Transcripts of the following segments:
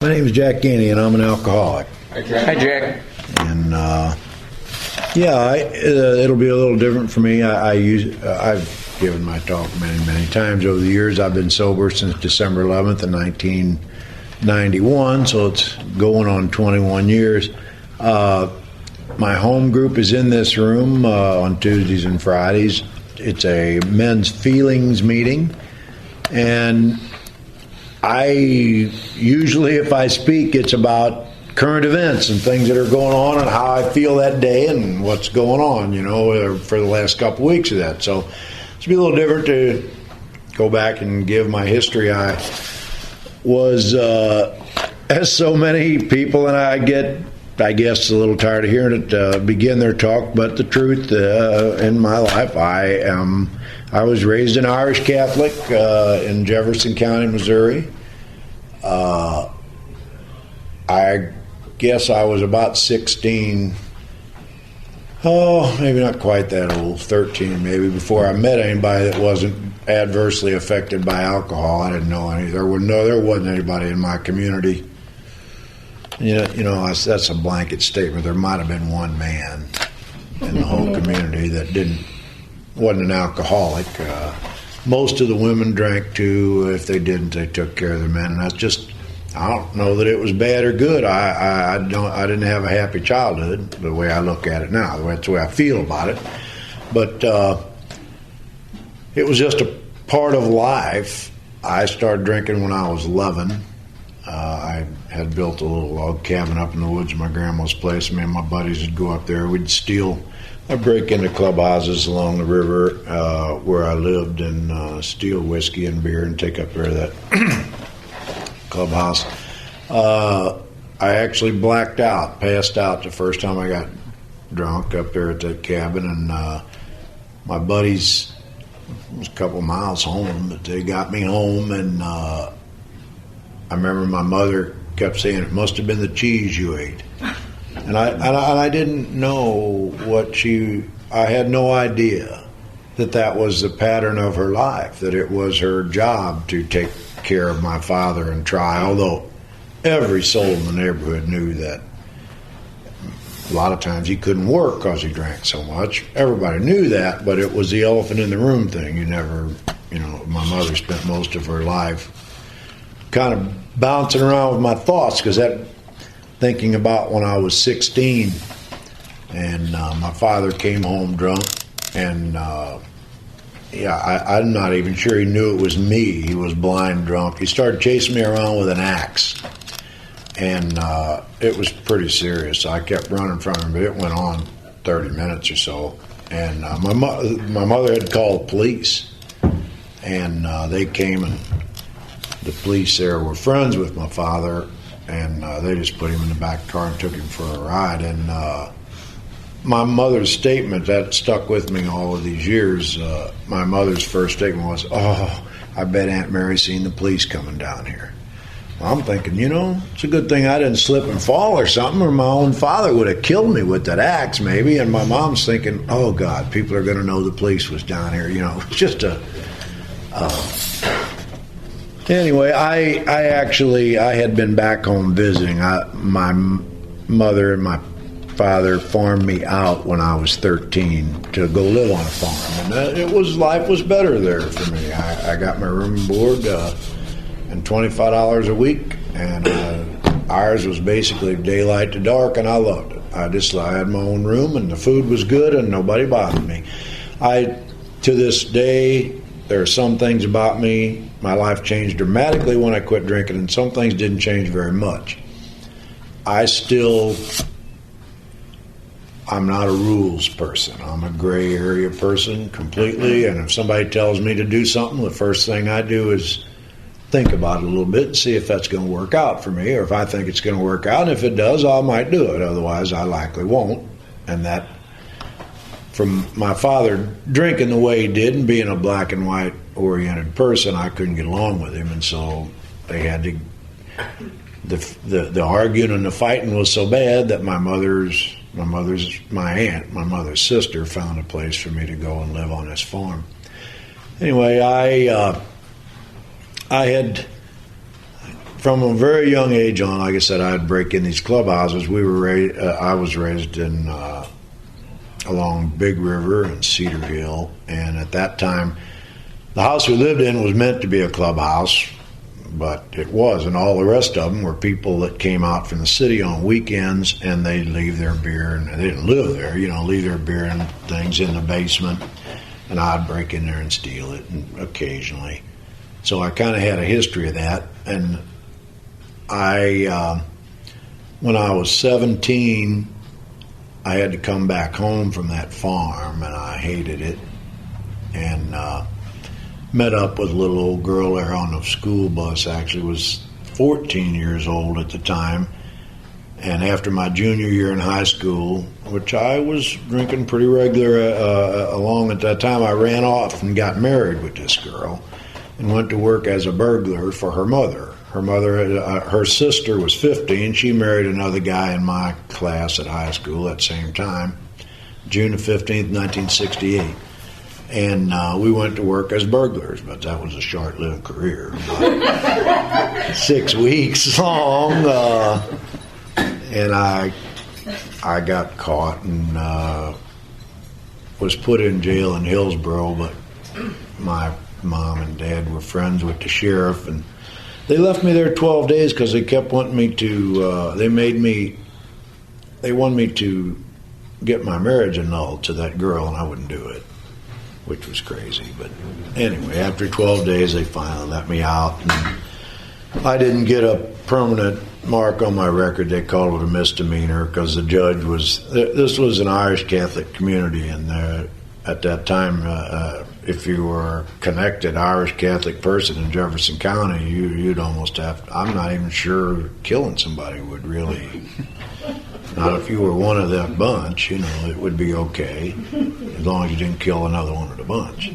My name is Jack Gainey, and I'm an alcoholic. Hi, Jack. And it'll be a little different for me. I've given my talk many times over the years. I've been sober since December 11th of 1991, so it's going on 21 years. My home group is in this room on Tuesdays and Fridays. It's a men's feelings meeting, and I usually, if I speak, it's about current events and things that are going on and how I feel that day and what's going on, for the last couple of weeks of that. So it's be a little different to go back and give my history. I was, as so many people, and I guess a little tired of hearing it begin their talk, but the truth in my life, I was raised an Irish Catholic in Jefferson County, Missouri. I guess I was about 16, maybe not quite that old, 13 maybe, before I met anybody that wasn't adversely affected by alcohol. I didn't know any. There wasn't anybody in my community. That's a blanket statement. There might have been one man in the whole community that wasn't an alcoholic. Most of the women drank too. If they didn't, they took care of their men. And I don't know that it was bad or good. I didn't have a happy childhood the way I look at it now. That's the way I feel about it. But it was just a part of life. I started drinking when I was 11. I had built a little log cabin up in the woods of my grandma's place. Me and my buddies would go up there. I'd break into clubhouses along the river where I lived and steal whiskey and beer and take up there to that clubhouse. I actually passed out the first time I got drunk up there at that cabin, and my buddies, it was a couple miles home, but they got me home, and I remember my mother kept saying, "It must have been the cheese you ate." And I didn't know I had no idea that was the pattern of her life, that it was her job to take care of my father and try, although every soul in the neighborhood knew that a lot of times he couldn't work because he drank so much. Everybody knew that, but it was the elephant in the room thing. My mother spent most of her life kind of bouncing around with my thoughts, because thinking about when I was 16 and my father came home drunk, and I'm not even sure he knew it was me. He was blind drunk. He started chasing me around with an axe, and it was pretty serious. I kept running from him, but it went on 30 minutes or so, and my mother had called the police, and they came, and the police there were friends with my father, and they just put him in the back car and took him for a ride. And my mother's statement, that stuck with me all of these years. My mother's first statement was, "Oh, I bet Aunt Mary seen the police coming down here." Well, I'm thinking, it's a good thing I didn't slip and fall or something, or my own father would have killed me with that axe maybe. And my mom's thinking, "Oh God, people are going to know the police was down here." It's just Anyway, I had been back home visiting. My mother and my father farmed me out when I was 13 to go live on a farm, and life was better there for me. I got my room and board and $25 a week, and ours was basically daylight to dark, and I loved it. I had my own room, and the food was good, and nobody bothered me. To this day, there are some things about me. My life changed dramatically when I quit drinking, and some things didn't change very much. I'm not a rules person. I'm a gray area person completely, and if somebody tells me to do something, the first thing I do is think about it a little bit and see if that's going to work out for me, or if I think it's going to work out, and if it does, I might do it. Otherwise, I likely won't. And that, from my father drinking the way he did and being a black and white oriented person, I couldn't get along with him, and so they had to. The arguing and the fighting was so bad that my mother's sister found a place for me to go and live on this farm. Anyway, I had from a very young age on, like I said, I'd break in these clubhouses. I was raised in along Big River and Cedar Hill, and at that time, the house we lived in was meant to be a clubhouse, but it wasn't. All the rest of them were people that came out from the city on weekends, and they'd leave their beer, and they didn't live there, leave their beer and things in the basement, and I'd break in there and steal it occasionally. So I kind of had a history of that, and when I was 17, I had to come back home from that farm, and I hated it, and met up with a little old girl there on the school bus. Actually was 14 years old at the time, and after my junior year in high school, which I was drinking pretty regular along at that time, I ran off and got married with this girl and went to work as a burglar for her mother. Her sister was 15. She married another guy in my class at high school at the same time, June 15th, 1968. And we went to work as burglars, but that was a short-lived career, about 6 weeks long. And I got caught and was put in jail in Hillsboro, but my mom and dad were friends with the sheriff, and they left me there 12 days because they kept wanting me to, they wanted me to get my marriage annulled to that girl, and I wouldn't do it, which was crazy. But anyway, after 12 days, they finally let me out, and I didn't get a permanent mark on my record. They called it a misdemeanor because the judge this was an Irish Catholic community, and at that time, if you were a connected Irish Catholic person in Jefferson County, you'd almost have to, I'm not even sure killing somebody would really, not if you were one of that bunch, it would be okay, as long as you didn't kill another one of the bunch.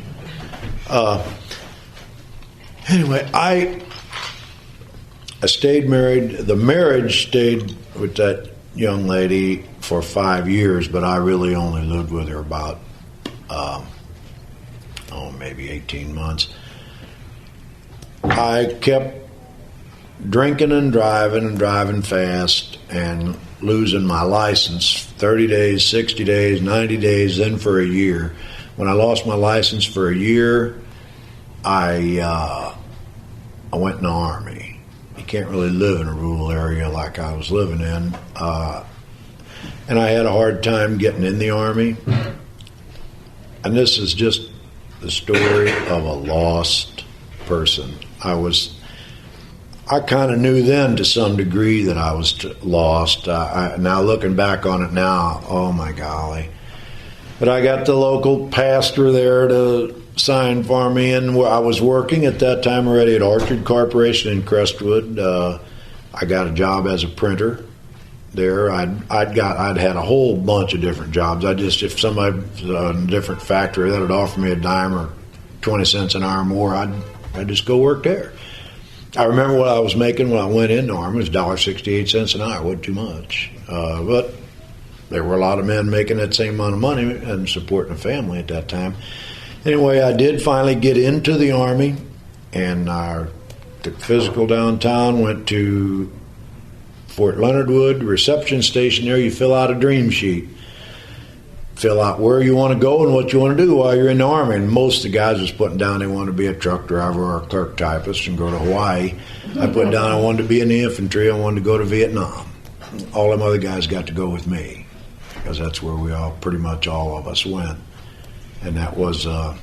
Anyway, I stayed married. The marriage stayed with that young lady for 5 years, but I really only lived with her about maybe 18 months. I kept drinking and driving fast and losing my license 30 days, 60 days, 90 days, then for a year. When I lost my license for a year, I went in the Army. You can't really live in a rural area like I was living in. And I had a hard time getting in the Army. And this is just the story of a lost person. I kind of knew then to some degree that I was lost. Now looking back on it now, oh my golly. But I got the local pastor there to sign for me, and I was working at that time already at Orchard Corporation in Crestwood. I got a job as a printer there. I'd had a whole bunch of different jobs. If somebody a different factory that would offer me a dime or 20 cents an hour more, I'd just go work there. I remember what I was making when I went in the Army was $1.68 an hour. It wasn't too much, but there were a lot of men making that same amount of money and supporting a family at that time. Anyway, I did finally get into the Army, and I took physical downtown, went to Fort Leonard Wood, reception station there. You fill out a dream sheet. Fill out where you want to go and what you want to do while you're in the Army. And most of the guys was putting down they wanted to be a truck driver or a clerk typist and go to Hawaii. I put down I wanted to be in the infantry. I wanted to go to Vietnam. All them other guys got to go with me because that's where we pretty much all of us went. And that was it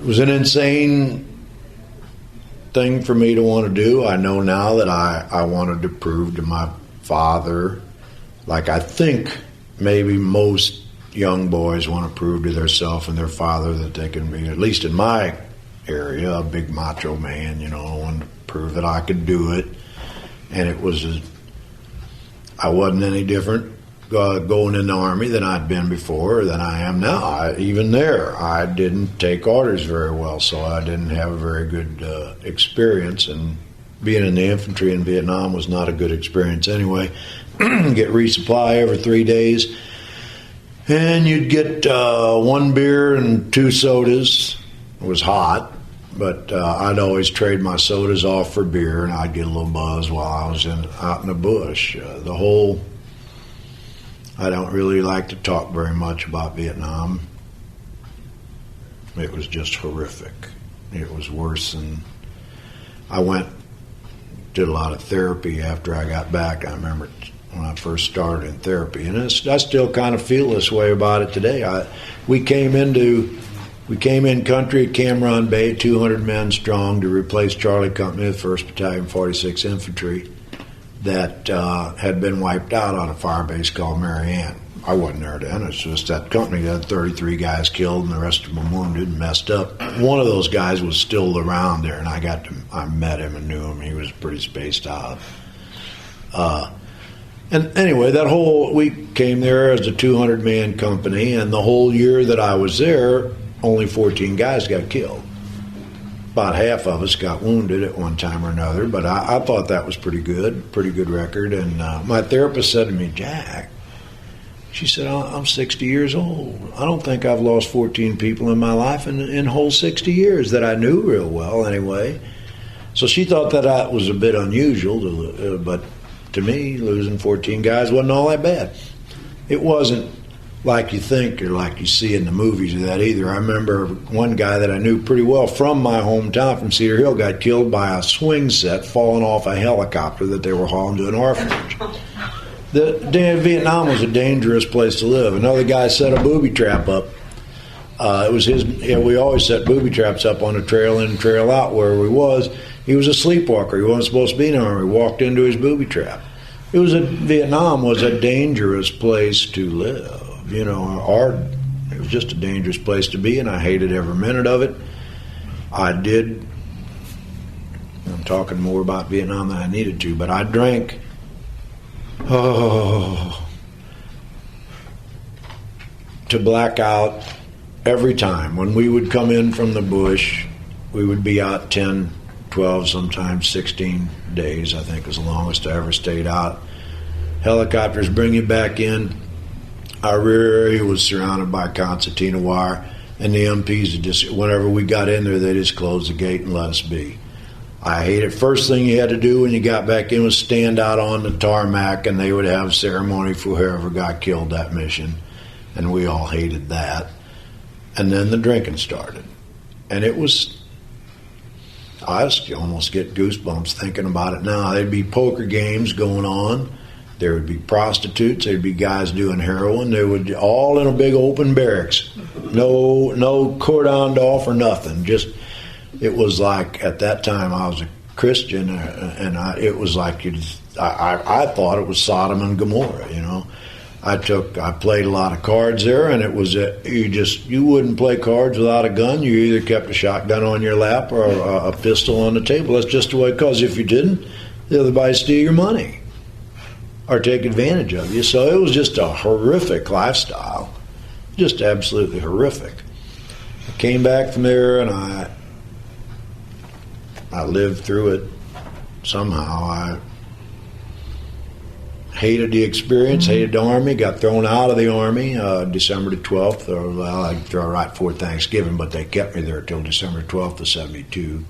was an insane thing for me to want to do. I know now that I wanted to prove to my father, like I think maybe most young boys want to prove to themselves and their father that they can be, at least in my area, a big macho man, I wanted to prove that I could do it. And it was, I wasn't any different going in the Army than I'd been before, than I am now. Even there, I didn't take orders very well, so I didn't have a very good experience, and being in the infantry in Vietnam was not a good experience anyway. Get resupply every 3 days, and you'd get 1 beer and 2 sodas. It was hot, But I'd always trade my sodas off for beer, and I'd get a little buzz while I was out in the bush. I don't really like to talk very much about Vietnam. It was just horrific. It was worse than... I did a lot of therapy after I got back. I remember when I first started in therapy, and I still kind of feel this way about it today. We came in country at Cam Ranh Bay, 200 men strong, to replace Charlie Company, the 1st Battalion, 46th Infantry, that had been wiped out on a fire base called Marianne. I wasn't there then. It's just that company that had 33 guys killed and the rest of them wounded and messed up. One of those guys was still around there, and I met him and knew him. He was pretty spaced out. And anyway, we came there as a 200-man company, and the whole year that I was there, only 14 guys got killed. About half of us got wounded at one time or another, but I thought that was pretty good record. And my therapist said to me, Jack, she said, I'm 60 years old. I don't think I've lost 14 people in my life in whole 60 years that I knew real well anyway. So she thought that was a bit unusual, but to me, losing 14 guys wasn't all that bad. It wasn't like you think or like you see in the movies or that either. I remember one guy that I knew pretty well from my hometown, from Cedar Hill, got killed by a swing set falling off a helicopter that they were hauling to an orphanage. Vietnam was a dangerous place to live. Another guy set a booby trap up. It was his. We always set booby traps up on the trail in and trail out where we was. He was a sleepwalker. He wasn't supposed to be in the army. He walked into his booby trap. Vietnam was a dangerous place to live. It was just a dangerous place to be, and I hated every minute of it. I'm talking more about Vietnam than I needed to, but I drank to black out every time. When we would come in from the bush, we would be out 10, 12, sometimes 16 days, I think was the longest I ever stayed out. Helicopters bring you back in. Our rear area was surrounded by concertina wire, and the MPs, whenever we got in there, they just closed the gate and let us be. I hated. First thing you had to do when you got back in was stand out on the tarmac, and they would have a ceremony for whoever got killed that mission, and we all hated that. And then the drinking started, and it was. I almost get goosebumps thinking about it now. There'd be poker games going on. There would be prostitutes. There'd be guys doing heroin. They would all in a big open barracks. No cordoned off or nothing. Just it was like at that time I was a Christian, and it was like I thought it was Sodom and Gomorrah. I played a lot of cards there, and it was you wouldn't play cards without a gun. You either kept a shotgun on your lap or a pistol on the table. That's just the way. Because if you didn't, the other guy steal your money or take advantage of you. So it was just a horrific lifestyle, just absolutely horrific. I came back from there, and I lived through it somehow. I hated the experience, hated the Army, got thrown out of the Army December the 12th, I'd throw right before Thanksgiving, but they kept me there until December 12th of 72.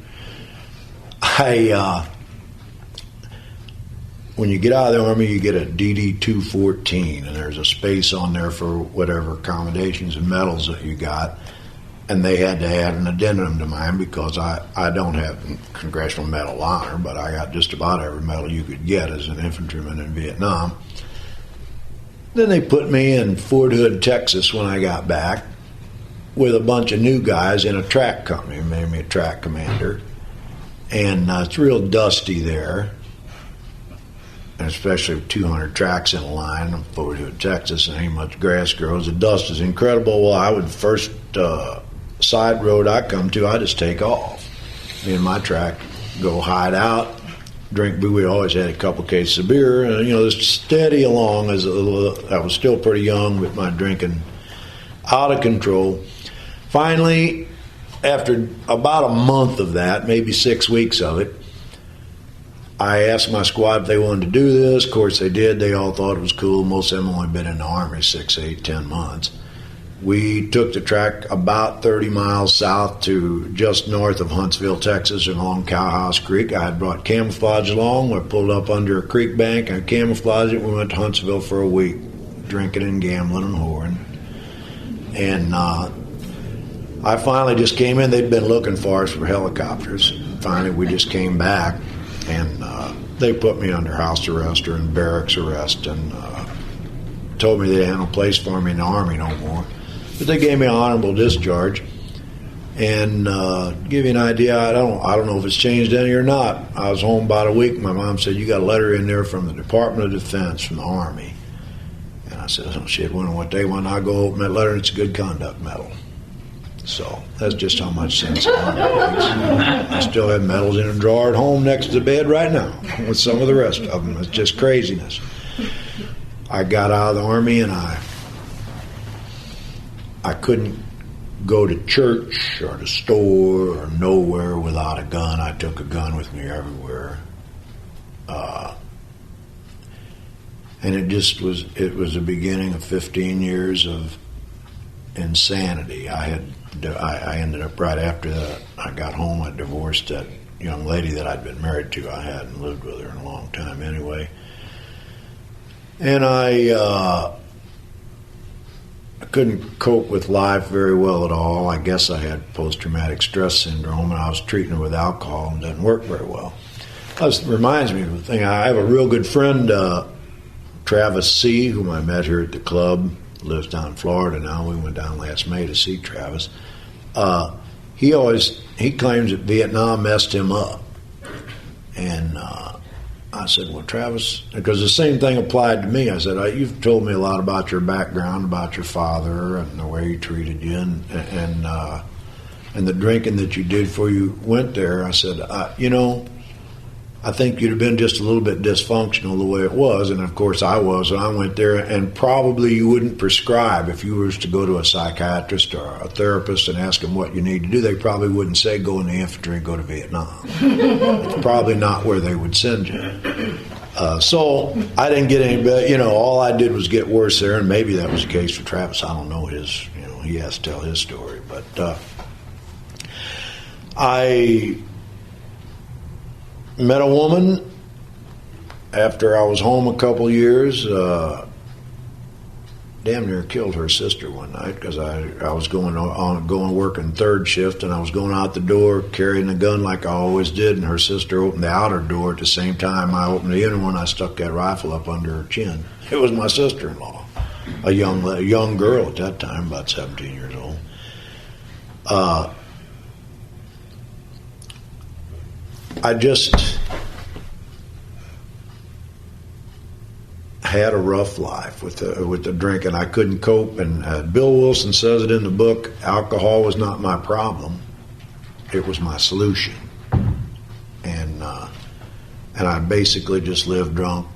When you get out of the Army, you get a DD-214, and there's a space on there for whatever accommodations and medals that you got. And they had to add an addendum to mine because I don't have Congressional Medal of Honor, but I got just about every medal you could get as an infantryman in Vietnam. Then they put me in Fort Hood, Texas when I got back with a bunch of new guys in a track company, made me a track commander. And it's real dusty there, and especially with 200 tracks in a line in Fort Hood, Texas, and ain't much grass grows. The dust is incredible. Well, I would first side road I come to, I just take off. Me and my track go hide out, drink beer. We always had a couple cases of beer, and just steady along. I was still pretty young with my drinking out of control. Finally, after about a month of that, maybe 6 weeks of it, I asked my squad if they wanted to do this. Of course, they did. They all thought it was cool. Most of them only been in the Army 6, 8, 10 months. We took the track about 30 miles south to just north of Huntsville, Texas, along Cowhouse Creek. I had brought camouflage along. We pulled up under a creek bank and camouflaged it. We went to Huntsville for a week, drinking and gambling and whoring. And I finally just came in. They'd been looking for us for helicopters. Finally, we just came back, and they put me under house arrest or in barracks arrest, and told me they had no place for me in the Army no more. But they gave me an honorable discharge. And give you an idea, I don't know if it's changed any or not. I was home about a week. My mom said, "You got a letter in there from the Department of Defense, from the Army." And I said, "Oh shit, wonder what they want." I go open that letter, and it's a good conduct medal. So that's just how much sense the Army makes. I still have medals in a drawer at home next to the bed right now with some of the rest of them. It's just craziness. I got out of the Army, and I couldn't go to church or the store or nowhere without a gun. I took a gun with me everywhere. And it was the beginning of 15 years of insanity. I ended up right after that. I got home, I divorced that young lady that I'd been married to. I hadn't lived with her in a long time anyway. And I couldn't cope with life very well at all. I guess I had post-traumatic stress syndrome, and I was treating her with alcohol, and it didn't work very well. This reminds me of a thing. I have a real good friend, Travis C., whom I met here at the club, lives down in Florida now. We went down last May to see Travis. He claims that Vietnam messed him up. And I said, "Well, Travis," because the same thing applied to me. I said, "You've told me a lot about your background, about your father and the way he treated you and the drinking that you did before you went there." I said, I think you'd have been just a little bit dysfunctional the way it was, and of course I was when I went there, and probably you wouldn't prescribe if you were to go to a psychiatrist or a therapist and ask them what you need to do. They probably wouldn't say go in the infantry and go to Vietnam. It's probably not where they would send you. So I didn't get any better. All I did was get worse there, and maybe that was the case for Travis. I don't know he has to tell his story, but I met a woman after I was home a couple years. Damn near killed her sister one night because I was going working third shift, and I was going out the door carrying a gun like I always did, and her sister opened the outer door at the same time I opened the inner one. I stuck that rifle up under her chin. It was my sister-in-law, a young girl at that time, about 17 years old. I just had a rough life with the drinking. I couldn't cope, and Bill Wilson says it in the book. Alcohol was not my problem; it was my solution. And I basically just lived drunk.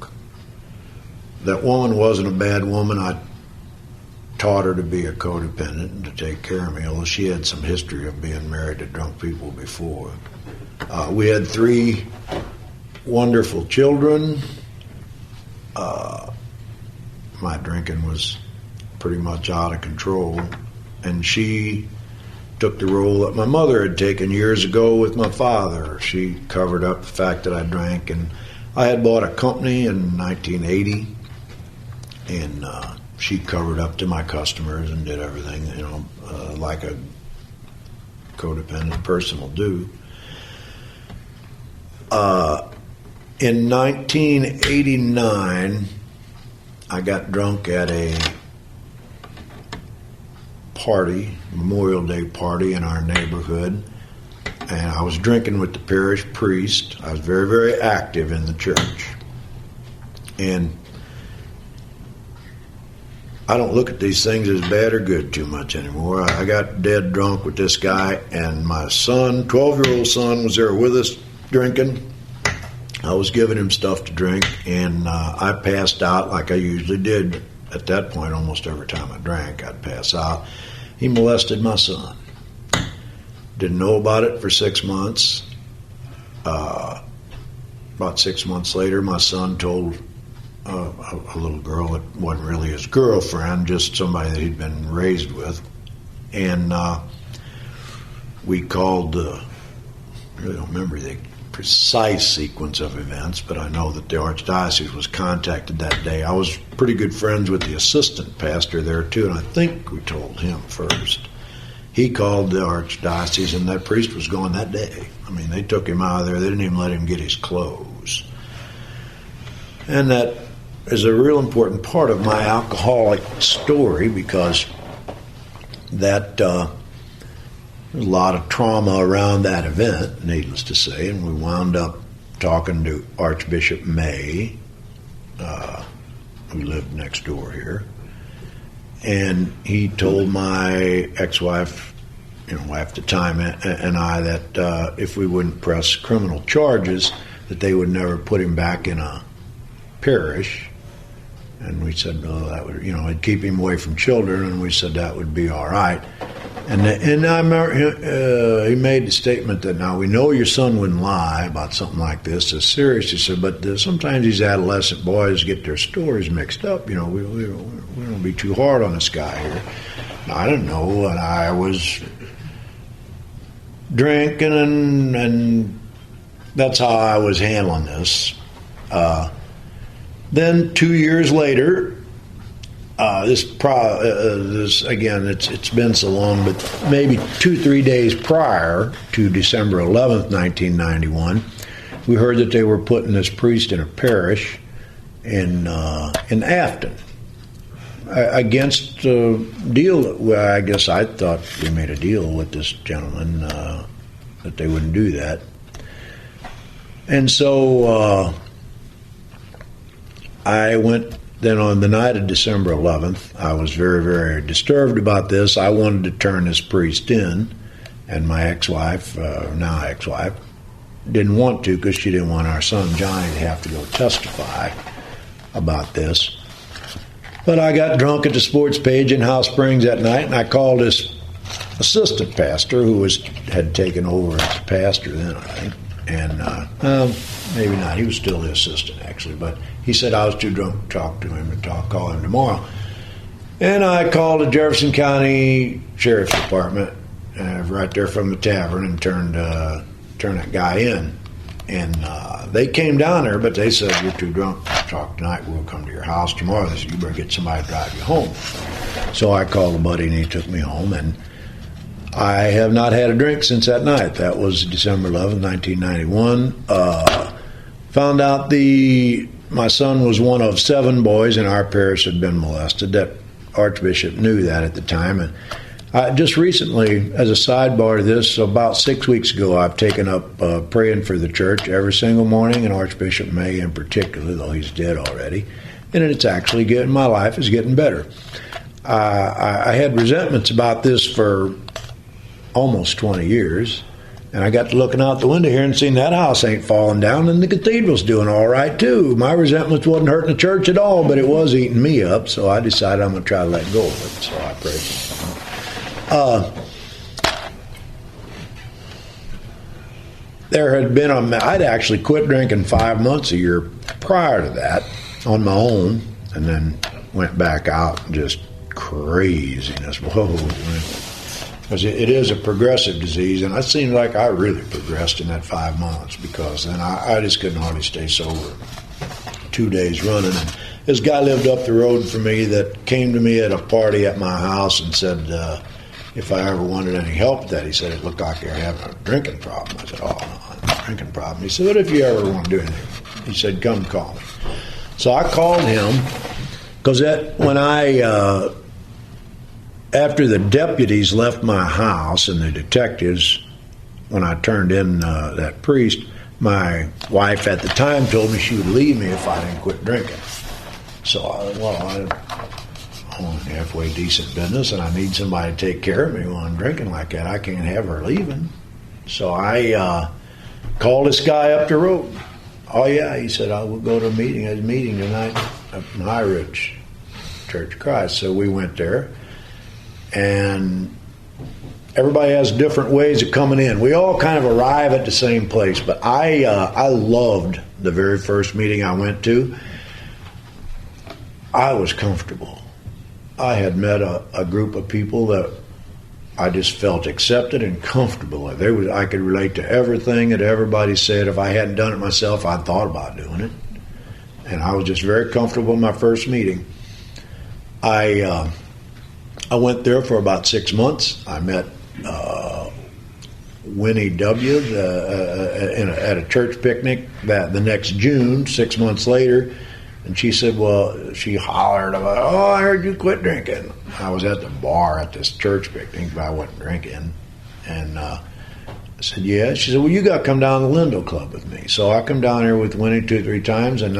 That woman wasn't a bad woman. I taught her to be a codependent and to take care of me, although she had some history of being married to drunk people before. We had 3 wonderful children. My drinking was pretty much out of control, and she took the role that my mother had taken years ago with my father. She covered up the fact that I drank, and I had bought a company in 1980, and she covered up to my customers and did everything, like a codependent person will do. In 1989, I got drunk at a party, Memorial Day party in our neighborhood, and I was drinking with the parish priest. I was very, very active in the church. And I don't look at these things as bad or good too much anymore. I got dead drunk with this guy, and my son, 12-year-old son, was there with us drinking. I was giving him stuff to drink, and I passed out like I usually did. At that point, almost every time I drank, I'd pass out. He molested my son. Didn't know about it for 6 months. About 6 months later, my son told a little girl that wasn't really his girlfriend, just somebody that he'd been raised with. And we called, I really don't remember the precise sequence of events, but I know that the Archdiocese was contacted that day. I was pretty good friends with the assistant pastor there too, and I think we told him first. He called the Archdiocese, and that priest was gone that day. I mean, they took him out of there. They didn't even let him get his clothes. And that is a real important part of my alcoholic story, because that there's a lot of trauma around that event, needless to say, and we wound up talking to Archbishop May, who lived next door here, and he told my ex-wife, at the time, and I, that if we wouldn't press criminal charges, that they would never put him back in a parish. And we said, oh, that would, it'd keep him away from children, and we said that would be all right. And I remember he made the statement that, now we know your son wouldn't lie about something like this. It's serious, he said, but sometimes these adolescent boys get their stories mixed up. We don't be too hard on this guy here. Now, I didn't know, and I was drinking, and that's how I was handling this. Then 2 years later, this again, it's been so long, but maybe 2-3 days prior to December 11th, 1991, we heard that they were putting this priest in a parish in Afton against a deal. Well, I guess I thought we made a deal with this gentleman that they wouldn't do that, and so I went. Then on the night of December 11th, I was very, very disturbed about this. I wanted to turn this priest in, and my ex-wife, now ex-wife, didn't want to, because she didn't want our son Johnny to have to go testify about this. But I got drunk at the sports page in House Springs that night, and I called this assistant pastor who had taken over as pastor then, I think. And maybe not. He was still the assistant, actually. But he said I was too drunk to talk to him, and call him tomorrow. And I called the Jefferson County Sheriff's Department right there from the tavern and turned that guy in. And they came down there, but they said, you're too drunk to talk tonight. We'll come to your house tomorrow. They said, you better get somebody to drive you home. So I called a buddy, and he took me home. And I have not had a drink since that night. That was December 11th, 1991. Found out my son was one of 7 boys in our parish had been molested. That Archbishop knew that at the time. And just recently, as a sidebar to this, about 6 weeks ago, I've taken up praying for the church every single morning, and Archbishop May in particular, though he's dead already. And it's actually my life is getting better. I had resentments about this for almost 20 years, and I got to looking out the window here and seeing that house ain't falling down, and the cathedral's doing all right too. My resentments wasn't hurting the church at all, but it was eating me up, so I decided I'm going to try to let go of it. So I prayed. There had been I'd actually quit drinking 5 months a year prior to that on my own, and then went back out and just craziness. Whoa. Because it is a progressive disease, and it seemed like I really progressed in that 5 months, because then I just couldn't hardly stay sober 2 days running. And this guy lived up the road from me that came to me at a party at my house and said if I ever wanted any help with that. He said, it looked like you're having a drinking problem. I said, oh, no, I have a drinking problem. He said, what if you ever want to do anything? He said, come call me. So I called him, because when after the deputies left my house and the detectives, when I turned in that priest, my wife at the time told me she would leave me if I didn't quit drinking. So I'm halfway decent business, and I need somebody to take care of me when I'm drinking like that. I can't have her leaving. So I called this guy up the road. Oh yeah, he said, I will go to a meeting. There's a meeting tonight up in High Ridge Church of Christ. So we went there. And everybody has different ways of coming in. We all kind of arrive at the same place, but I loved the very first meeting I went to. I was comfortable. I had met a group of people that I just felt accepted and comfortable with. I could relate to everything that everybody said. If I hadn't done it myself, I'd thought about doing it. And I was just very comfortable in my first meeting. I went there for about 6 months. I met Winnie W. At a church picnic the next June, 6 months later. And she said, well, she hollered about, oh, I heard you quit drinking. I was at the bar at this church picnic, but I wasn't drinking. And I said, yeah. She said, well, you got to come down to the Lindo Club with me. So I come down here with Winnie 2 or 3 times, and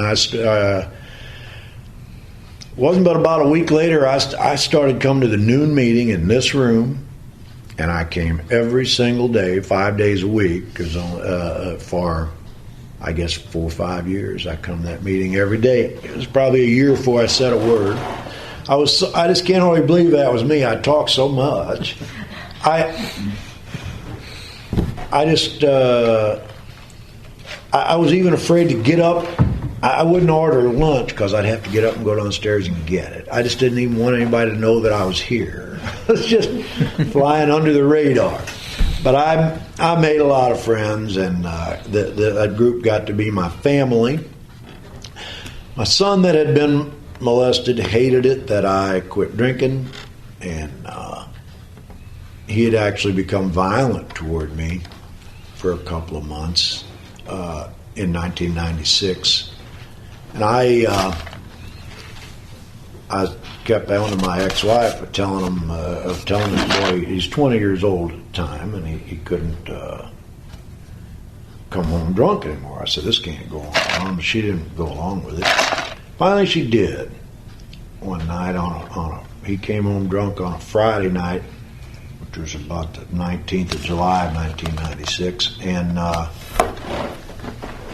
wasn't but about a week later, I started coming to the noon meeting in this room, and I came every single day, 5 days a week, because for, I guess, 4 or 5 years, I come to that meeting every day. It was probably a year before I said a word. I just can't hardly believe that was me. I talk so much. I was even afraid to get up. I wouldn't order lunch because I'd have to get up and go downstairs and get it. I just didn't even want anybody to know that I was here. I was just flying under the radar. But I made a lot of friends, and that group got to be my family. My son that had been molested hated it that I quit drinking, and he had actually become violent toward me for a couple of months in 1996. And I kept on to my ex-wife of telling this boy, he's 20 years old at the time, and he couldn't come home drunk anymore. I said, this can't go on. She didn't go along with it. Finally, she did. One night he came home drunk on a Friday night, which was about the 19th of July of 1996, and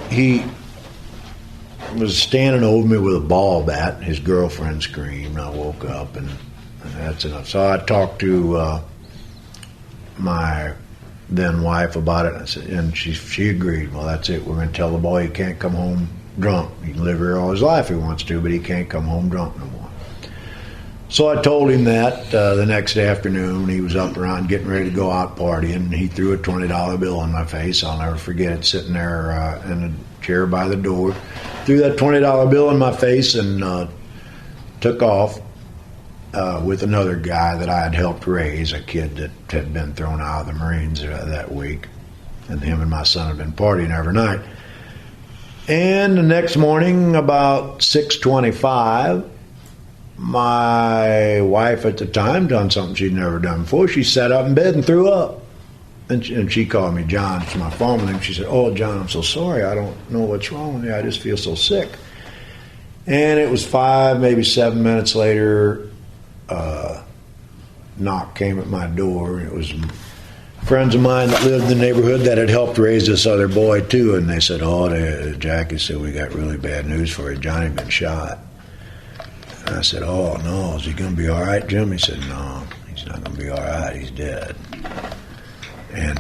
he was standing over me with a ball bat. His girlfriend screamed. I woke up, and that's enough. So I talked to my then wife about it, and I said, and she agreed. Well, that's it. We're going to tell the boy he can't come home drunk. He can live here all his life if he wants to, but he can't come home drunk no more. So I told him that the next afternoon. He was up around getting ready to go out partying, and he threw a $20 bill in my face. I'll never forget it, sitting there in a chair by the door. Threw that $20 bill in my face and took off with another guy that I had helped raise, a kid that had been thrown out of the Marines that week. And him and my son had been partying every night. And the next morning, about 6:25, my wife at the time, done something she'd never done before. She sat up in bed and threw up. And she called me John. It's my phone name. She said, oh, John, I'm so sorry. I don't know what's wrong with me. I just feel so sick. And it was 5, maybe 7 minutes later, knock came at my door. It was friends of mine that lived in the neighborhood that had helped raise this other boy, too. And they said, Jackie said, we got really bad news for you. Johnny had been shot. And I said, oh, no, is he going to be all right, Jim? He said, no, he's not going to be all right. He's dead. And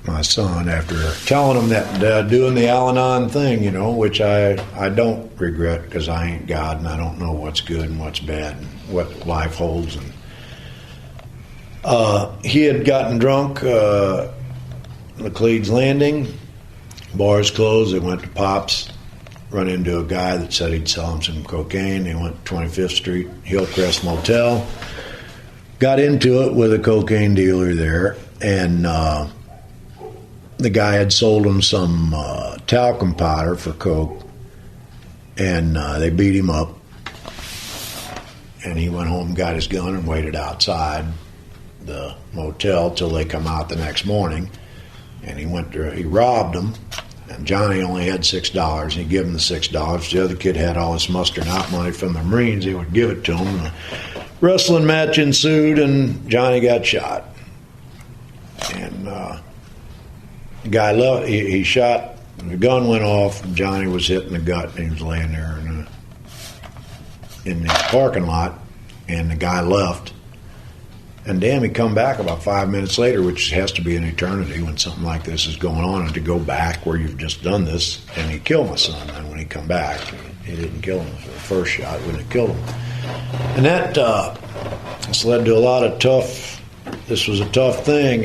my son, after telling him that doing the Al-Anon thing, which I don't regret because I ain't God and I don't know what's good and what's bad and what life holds. And he had gotten drunk at McLeod's Landing. Bars closed. They went to Pops. Run into a guy that said he'd sell him some cocaine. They went to 25th Street Hillcrest Motel. Got into it with a cocaine dealer there, and the guy had sold him some talcum powder for coke, and they beat him up. And he went home and got his gun and waited outside the motel till they come out the next morning. And he robbed them. And Johnny only had $6. He gave him the $6. The other kid had all this mustering out money from the Marines. He would give it to him. The wrestling match ensued, and Johnny got shot. And the guy left. He shot. The gun went off. And Johnny was hit in the gut, and he was laying there in the parking lot. And the guy left. And damn, he come back about 5 minutes later, which has to be an eternity when something like this is going on, and to go back where you've just done this, and he killed my son. And when he come back, he didn't kill him for the first shot, wouldn't have killed him. And that this led to a lot of this was a tough thing.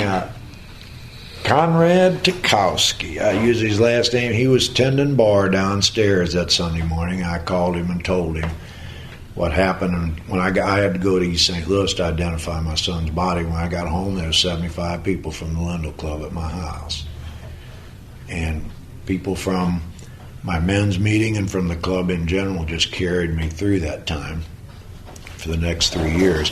Conrad Tukowski, I use his last name. He was tending bar downstairs that Sunday morning. I called him and told him what happened. And when I had to go to East St. Louis to identify my son's body, when I got home, there were 75 people from the Lindell Club at my house. And people from my men's meeting and from the club in general just carried me through that time for the next 3 years.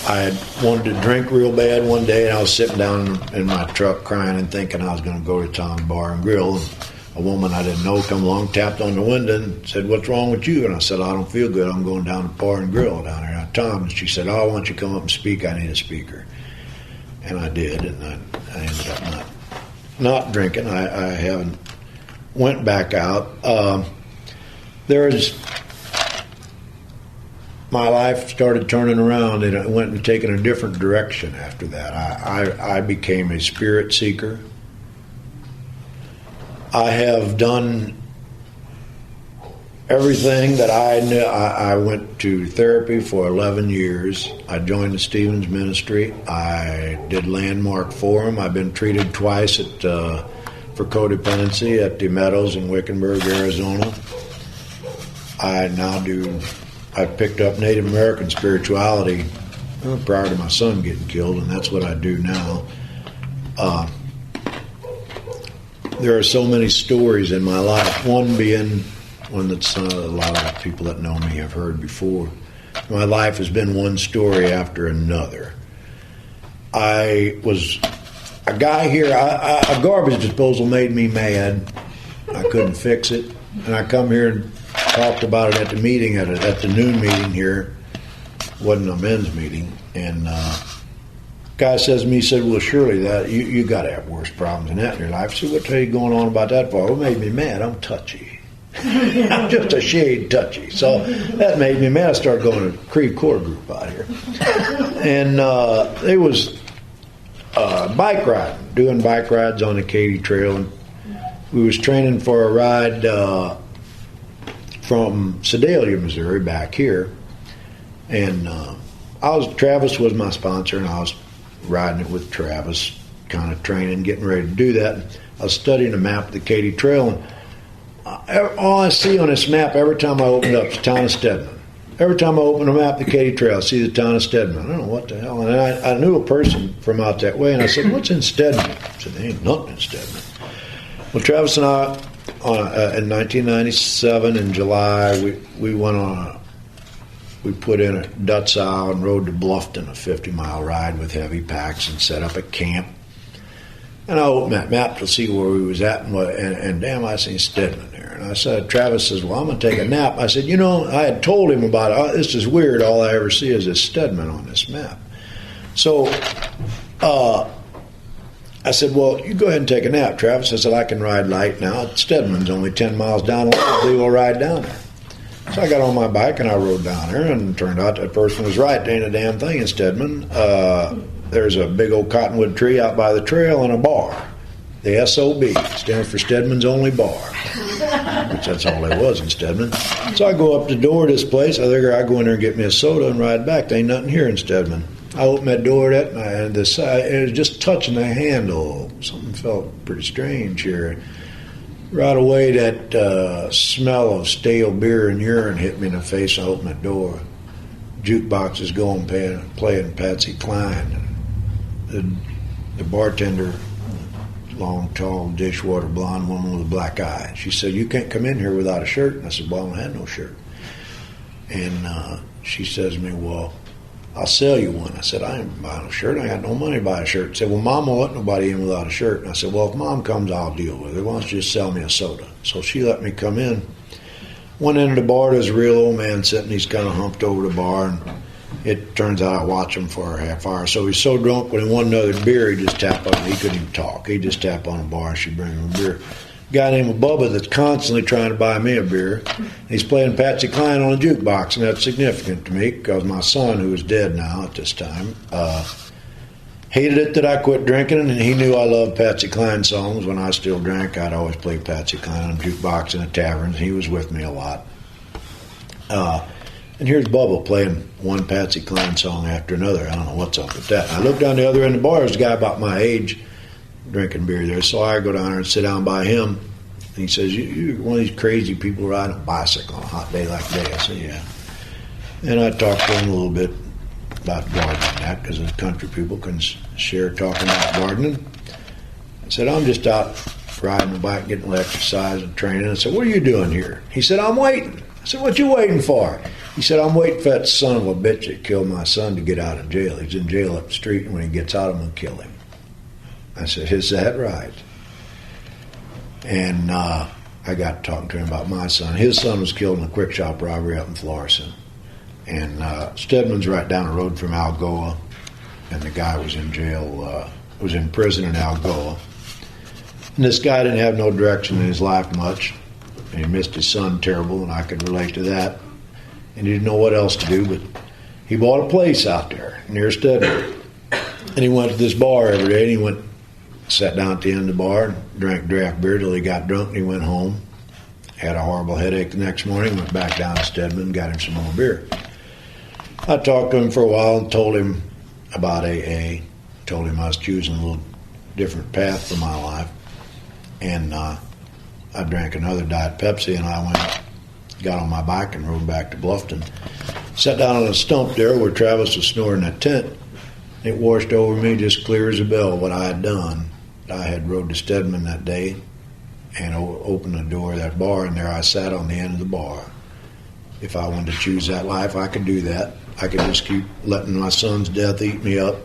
I had wanted to drink real bad one day, and I was sitting down in my truck crying and thinking I was going to go to Tom's Bar and Grill. And a woman I didn't know come along, tapped on the window and said, "What's wrong with you?" And I said, "I don't feel good. I'm going down to Bar and Grill down here at Tom's." And she said, "Oh, why don't you come up and speak? I need a speaker." And I did, and I ended up not drinking. I haven't went back out. My life started turning around, and it went and taken a different direction after that. I became a spirit seeker. I have done everything that I knew. I went to therapy for 11 years. I joined the Stevens Ministry. I did Landmark Forum. I've been treated twice for codependency at the Meadows in Wickenburg, Arizona. I picked up Native American spirituality prior to my son getting killed, and that's what I do now. There are so many stories in my life, one being one that a lot of people that know me have heard before. My life has been one story after another. I was a guy here, a garbage disposal made me mad. I couldn't fix it, and I come here and talked about it at the meeting, at the noon meeting here. Wasn't a men's meeting, and guy says to me, he said, "Well, surely that you got to have worse problems than that in your life." I said, "What are you going on about that for?" "What made me mad? I'm touchy." I'm just a shade touchy, so that made me mad. I started going to Creve Core group out here, and it was bike riding, doing bike rides on the Katy Trail, and we was training for a ride from Sedalia, Missouri, back here, and Travis was my sponsor, and I was riding it with Travis, kind of training, getting ready to do that. I was studying a map of the Katy Trail, and all I see on this map every time I open it up is the town of Stedman. Every time I open a map of the Katy Trail, I see the town of Stedman. I don't know what the hell. And I knew a person from out that way, and I said, "What's in Stedman?" He said, "There ain't nothing in Stedman." Well, Travis and I, in 1997 in July, we put in a Dutzow and rode to Bluffton, a 50-mile ride with heavy packs, and set up a camp. And I opened that map to see where we was at, and damn, I seen Stedman there. And I said, Travis says, "Well, I'm going to take a nap." I said, I had told him about it. This is weird. All I ever see is this Stedman on this map. So I said, "Well, you go ahead and take a nap, Travis." I said, "I can ride light now. Stedman's only 10 miles down the line. We'll ride down there." So I got on my bike and I rode down there, and it turned out that person was right. There ain't a damn thing in Stedman. There's a big old cottonwood tree out by the trail and a bar. The SOB stands for Stedman's Only Bar, which that's all there was in Stedman. So I go up the door of this place. I figure I go in there and get me a soda and ride back. There ain't nothing here in Stedman. I opened that door, and the side, it was just touching the handle. Something felt pretty strange here. Right away, that smell of stale beer and urine hit me in the face. I opened the door. Jukebox is going, playing Patsy Cline. The bartender, long, tall, dishwater blonde woman with a black eye. She said, "You can't come in here without a shirt." And I said, "Well, I don't have no shirt." And she says to me, "Well, I'll sell you one." I said, "I ain't buying a shirt. I got no money to buy a shirt." She said, "Well, Mom won't let nobody in without a shirt." And I said, "Well, if Mom comes, I'll deal with her. Why don't you just sell me a soda?" So she let me come in. One end of the bar, there's a real old man sitting. He's kind of humped over the bar, and it turns out I watch him for a half hour. So he's so drunk when he wanted another beer, he just tapped on it. He couldn't even talk. He'd just tap on the bar, and she'd bring him a beer. guy named Bubba that's constantly trying to buy me a beer. He's playing Patsy Cline on a jukebox, and that's significant to me because my son, who is dead now at this time, hated it that I quit drinking, and he knew I loved Patsy Cline songs. When I still drank, I'd always play Patsy Cline on a jukebox in a tavern. He was with me a lot. And here's Bubba playing one Patsy Cline song after another. I don't know what's up with that. I look down the other end of the bar. There's a guy about my age drinking beer there. So I go down there and sit down by him. And he says, you're one of these crazy people riding a bicycle on a hot day like today. I said, yeah. And I talked to him a little bit about gardening, that because the country people can share talking about gardening. I said, I'm just out riding a bike, getting a little exercise and training. I said, what are you doing here? He said, I'm waiting. I said, what you waiting for? He said, I'm waiting for that son of a bitch that killed my son to get out of jail. He's in jail up the street, and when he gets out, I'm going to kill him. I said, is that right? And I got talking to him about my son. His son was killed in a quick shop robbery up in Florissant. And Stedman's right down the road from Algoa, and the guy was in jail, was in prison in Algoa. And this guy didn't have no direction in his life much, and he missed his son terrible, and I could relate to that. And he didn't know what else to do, but he bought a place out there near Stedman. And he went to this bar every day, and he went, sat down at the end of the bar, and drank draft beer till he got drunk, and he went home. Had a horrible headache the next morning, went back down to Stedman and got him some more beer. I talked to him for a while and told him about AA, told him I was choosing a little different path for my life. And I drank another Diet Pepsi, and I went, got on my bike and rode back to Bluffton. Sat down on a stump there where Travis was snoring in that tent. It washed over me just clear as a bell what I had done. I had rode to Stedman that day and opened the door of that bar, and there I sat on the end of the bar. If I wanted to choose that life, I could do that. I could just keep letting my son's death eat me up.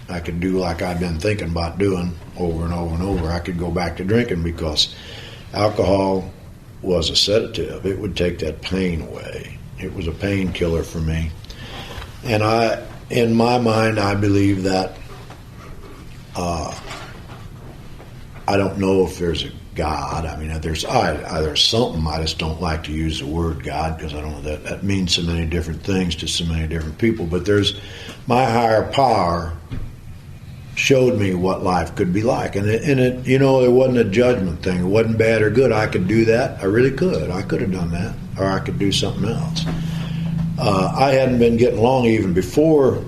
I could do like I'd been thinking about doing over and over and over. I could go back to drinking because alcohol was a sedative. It would take that pain away. It was a painkiller for me. And in my mind, I believe that I don't know if there's a God. I mean, there's something. I just don't like to use the word God because I don't know that means so many different things to so many different people. But there's my higher power showed me what life could be like, and it you know, there wasn't a judgment thing. It wasn't bad or good. I could do that. I really could. I could have done that, or I could do something else. I hadn't been getting along even before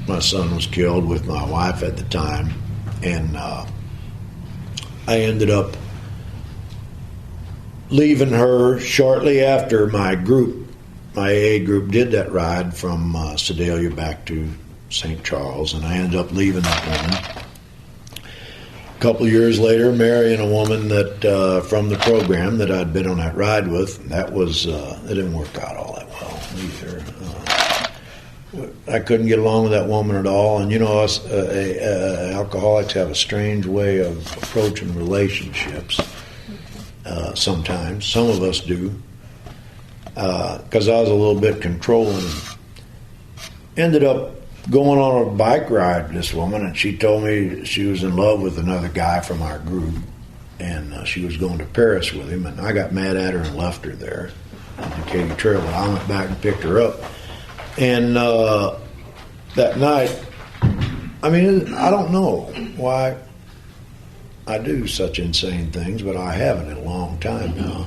my son was killed with my wife at the time, and I ended up leaving her shortly after my AA group did that ride from Sedalia back to St. Charles, and I ended up leaving that woman. A couple of years later, marrying a woman that from the program that I'd been on that ride with. That was it didn't work out all that well either. I couldn't get along with that woman at all, and you know, us alcoholics have a strange way of approaching relationships. Sometimes, some of us do, because I was a little bit controlling. Ended up going on a bike ride with this woman, and she told me she was in love with another guy from our group, and she was going to Paris with him, and I got mad at her and left her there on the Katy Trail, but I went back and picked her up. And that night, I mean, I don't know why I do such insane things, but I haven't in a long time now.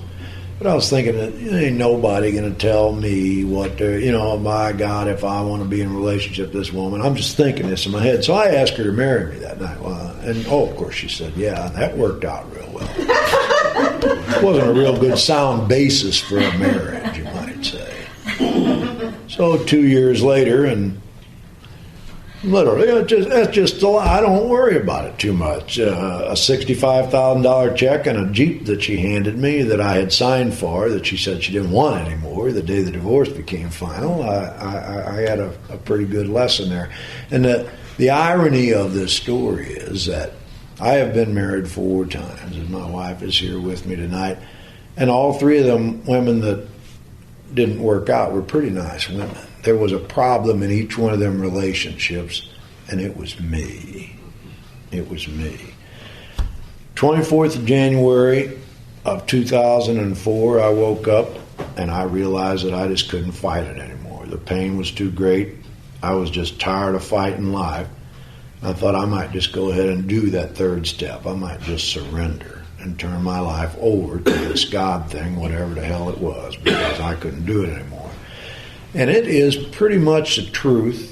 But I was thinking that ain't nobody going to tell me what they're, you know, my God, if I want to be in a relationship with this woman. I'm just thinking this in my head. So I asked her to marry me that night. Well, and of course she said, yeah, and that worked out real well. It wasn't a real good sound basis for a marriage, you might say. So 2 years later, and literally, that's just a lie. I don't worry about it too much. A $65,000 check and a Jeep that she handed me that I had signed for, that she said she didn't want anymore the day the divorce became final. I had a pretty good lesson there. And the irony of this story is that I have been married 4 times, and my wife is here with me tonight. And all 3 of them women that didn't work out were pretty nice women. There was a problem in each one of them relationships, and it was me. It was me. 24th of January of 2004, I woke up and I realized that I just couldn't fight it anymore. The pain was too great. I was just tired of fighting life. I thought I might just go ahead and do that third step. I might just surrender and turn my life over to this God thing, whatever the hell it was, because I couldn't do it anymore. And it is pretty much the truth.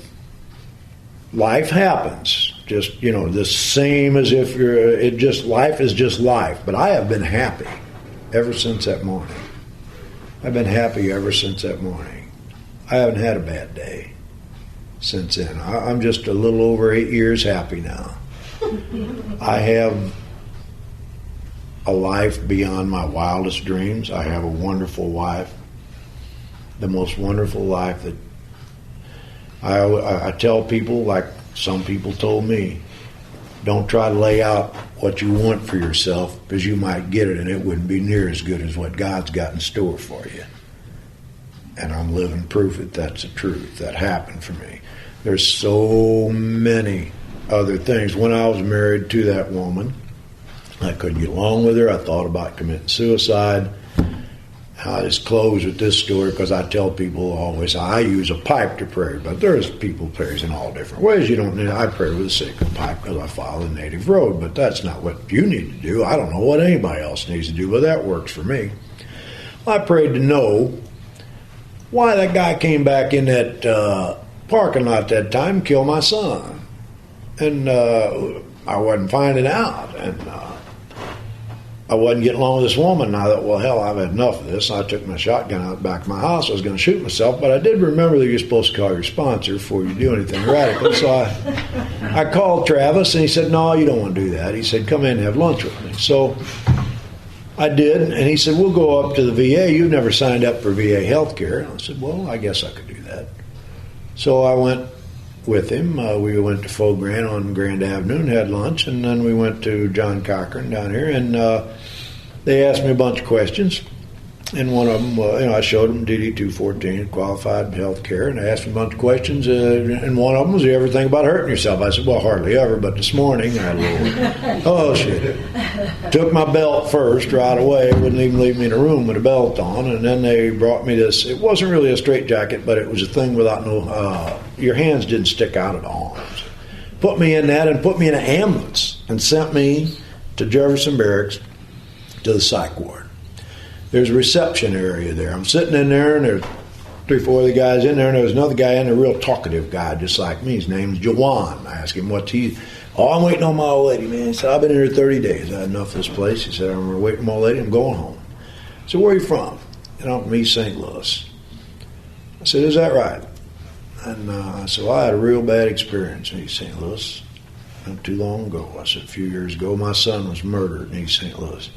Life happens. Just, the same as if life is just life. But I have been happy ever since that morning. I've been happy ever since that morning. I haven't had a bad day since then. I'm just a little over 8 years happy now. I have a life beyond my wildest dreams. I have a wonderful wife. The most wonderful life that I tell people, like some people told me, don't try to lay out what you want for yourself, because you might get it and it wouldn't be near as good as what God's got in store for you. And I'm living proof that that's the truth. That happened for me. There's so many other things. When I was married to that woman, I couldn't get along with her. I thought about committing suicide. I just close with this story because I tell people always I use a pipe to pray, but there's people prays in all different ways. You don't need. I pray with a sacred pipe because I follow the native road, but that's not what you need to do. I don't know what anybody else needs to do, but that works for me. I prayed to know why that guy came back in that parking lot that time and killed my son, and I wasn't finding out, and I wasn't getting along with this woman, and I thought, well, hell, I've had enough of this. I took my shotgun out the back of my house. I was going to shoot myself, but I did remember that you're supposed to call your sponsor before you do anything radical. So I called Travis, and he said, no, you don't want to do that. He said, come in and have lunch with me. So I did, and he said, we'll go up to the VA. You've never signed up for VA health care. And I said, well, I guess I could do that. So I went with him. We went to Faux Grand on Grand Avenue and had lunch, and then we went to John Cochran down here, and they asked me a bunch of questions, and one of them, I showed them DD 214, qualified health care, and I asked them a bunch of questions, and one of them was, you ever think about hurting yourself? I said, well, hardly ever, but this morning I had a little, oh shit. Took my belt first right away, wouldn't even leave me in a room with a belt on, and then they brought me this, it wasn't really a straitjacket, but it was a thing without your hands didn't stick out at all. Put me in that and put me in an ambulance and sent me to Jefferson Barracks to the psych ward. There's a reception area there. I'm sitting in there, and there's 3-4 of the guys in there, and there's another guy in there, a real talkative guy just like me. His name's Jawan. I asked him what's he. Oh, I'm waiting on my old lady, man. He said, I've been here 30 days. I had enough of this place. He said, I'm waiting on my old lady. I'm going home. I said, where are you from? And I'm from East St. Louis. I said, is that right? And I said, well, I had a real bad experience in East St. Louis not too long ago. I said, a few years ago, my son was murdered in East St. Louis.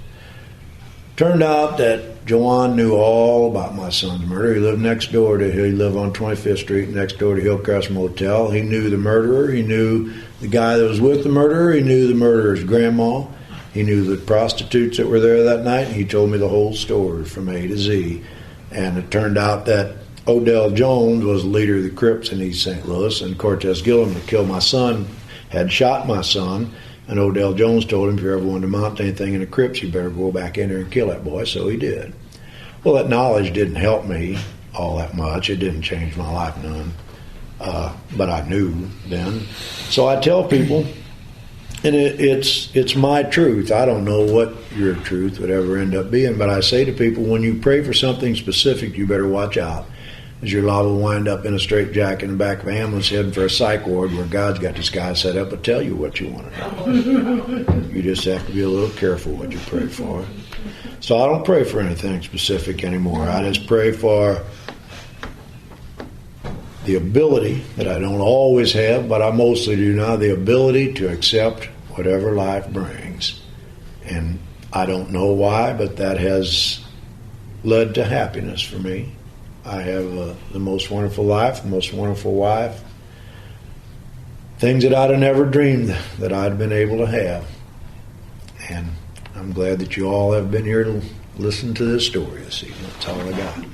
Turned out that Jawan knew all about my son's murder. He lived he lived on 25th Street, next door to Hillcrest Motel. He knew the murderer. He knew the guy that was with the murderer. He knew the murderer's grandma. He knew the prostitutes that were there that night. And he told me the whole story from A to Z. And it turned out that Odell Jones was the leader of the Crips in East St. Louis, and Cortez Gillum, that killed my son, had shot my son. And Odell Jones told him, if you ever wanted to mount anything in the Crips, you better go back in there and kill that boy. So he did. Well, that knowledge didn't help me all that much. It didn't change my life none. But I knew then. So I tell people, and it's my truth. I don't know what your truth would ever end up being, but I say to people, when you pray for something specific, you better watch out, as you're liable to wind up in a straitjacket in the back of an ambulance heading for a psych ward where God's got this guy set up to tell you what you want to know. You just have to be a little careful what you pray for. So I don't pray for anything specific anymore. I just pray for the ability that I don't always have, but I mostly do now, the ability to accept whatever life brings. And I don't know why, but that has led to happiness for me. I have the most wonderful life, the most wonderful wife, things that I'd have never dreamed that I'd been able to have. And I'm glad that you all have been here to listen to this story this evening. That's all I got.